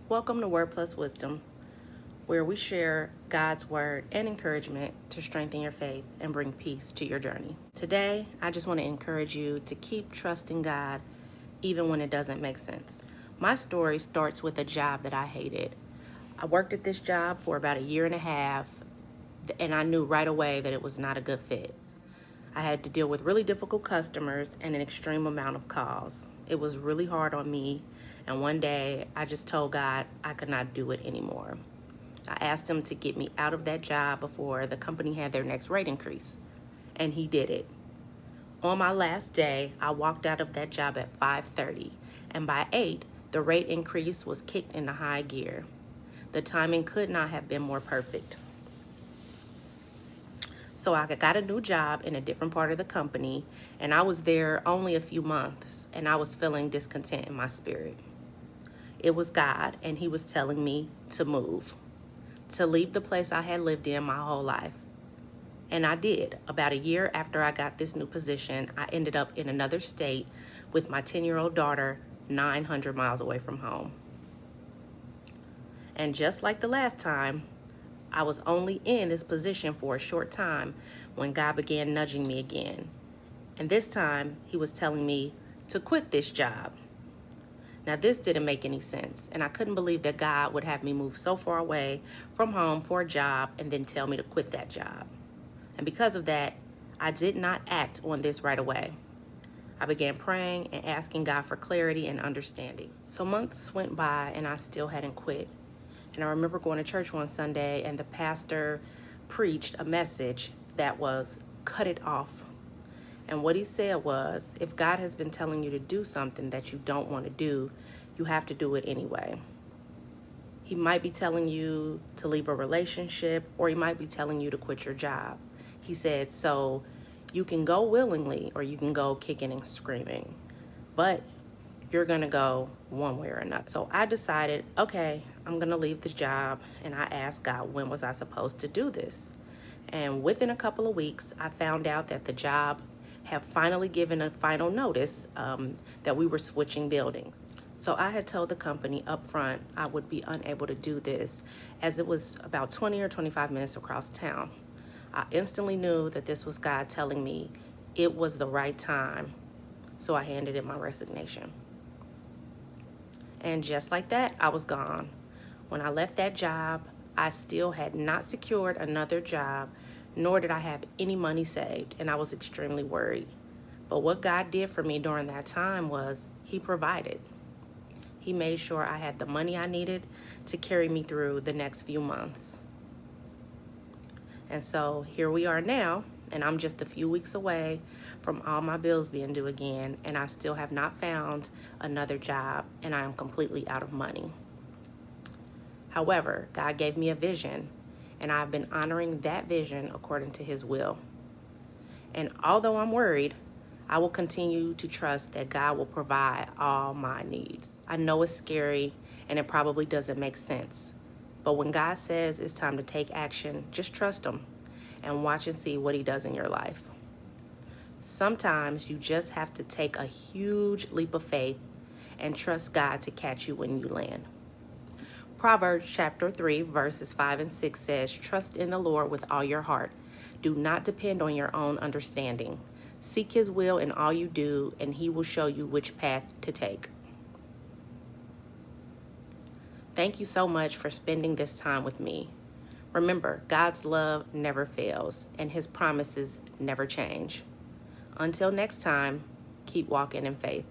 Welcome to Word Plus Wisdom, where we share God's Word and encouragement to strengthen your faith and bring peace to your journey. Today, I just want to encourage you to keep trusting God even when it doesn't make sense. My story starts with a job that I hated. I worked at this job for about a year and a half, and I knew right away that it was not a good fit. I had to deal with really difficult customers and an extreme amount of calls. It was really hard on me, and one day I just told God I could not do it anymore. I asked him to get me out of that job before the company had their next rate increase, and he did it. On my last day, I walked out of that job at 5:30, and by 8, the rate increase was kicked into high gear. The timing could not have been more perfect. So I got a new job in a different part of the company, and I was there only a few months, and I was feeling discontent in my spirit. It was God, and he was telling me to move, to leave the place I had lived in my whole life. And I did. About a year after I got this new position, I ended up in another state with my 10-year-old daughter 900 miles away from home. And just like the last time, I was only in this position for a short time when God began nudging me again. And this time, he was telling me to quit this job. Now, this didn't make any sense, and I couldn't believe that God would have me move so far away from home for a job and then tell me to quit that job. And because of that, I did not act on this right away. I began praying and asking God for clarity and understanding. So months went by, and I still hadn't quit. And I remember going to church one Sunday, and the pastor preached a message that was cut it off. And what he said was, if God has been telling you to do something that you don't want to do, you have to do it anyway. He might be telling you to leave a relationship, or he might be telling you to quit your job. He said, so you can go willingly, or you can go kicking and screaming. But you're gonna go one way or another. So I decided, okay, I'm gonna leave the job, and I asked God, when was I supposed to do this? And within a couple of weeks, I found out that the job had finally given a final notice that we were switching buildings. So I had told the company up front I would be unable to do this, as it was about 20 or 25 minutes across town. I instantly knew that this was God telling me it was the right time, so I handed in my resignation. And just like that, I was gone. When I left that job, I still had not secured another job, nor did I have any money saved, and I was extremely worried. But what God did for me during that time was he provided. He made sure I had the money I needed to carry me through the next few months. And so here we are now, and I'm just a few weeks away from all my bills being due again, and I still have not found another job, and I am completely out of money. However, God gave me a vision, and I've been honoring that vision according to his will. And although I'm worried, I will continue to trust that God will provide all my needs. I know it's scary, and it probably doesn't make sense. But when God says it's time to take action, just trust him and watch and see what he does in your life. Sometimes you just have to take a huge leap of faith and trust God to catch you when you land. Proverbs chapter 3, verses 5 and 6 says, trust in the Lord with all your heart. Do not depend on your own understanding. Seek his will in all you do, and he will show you which path to take. Thank you so much for spending this time with me. Remember, God's love never fails, and his promises never change. Until next time, keep walking in faith.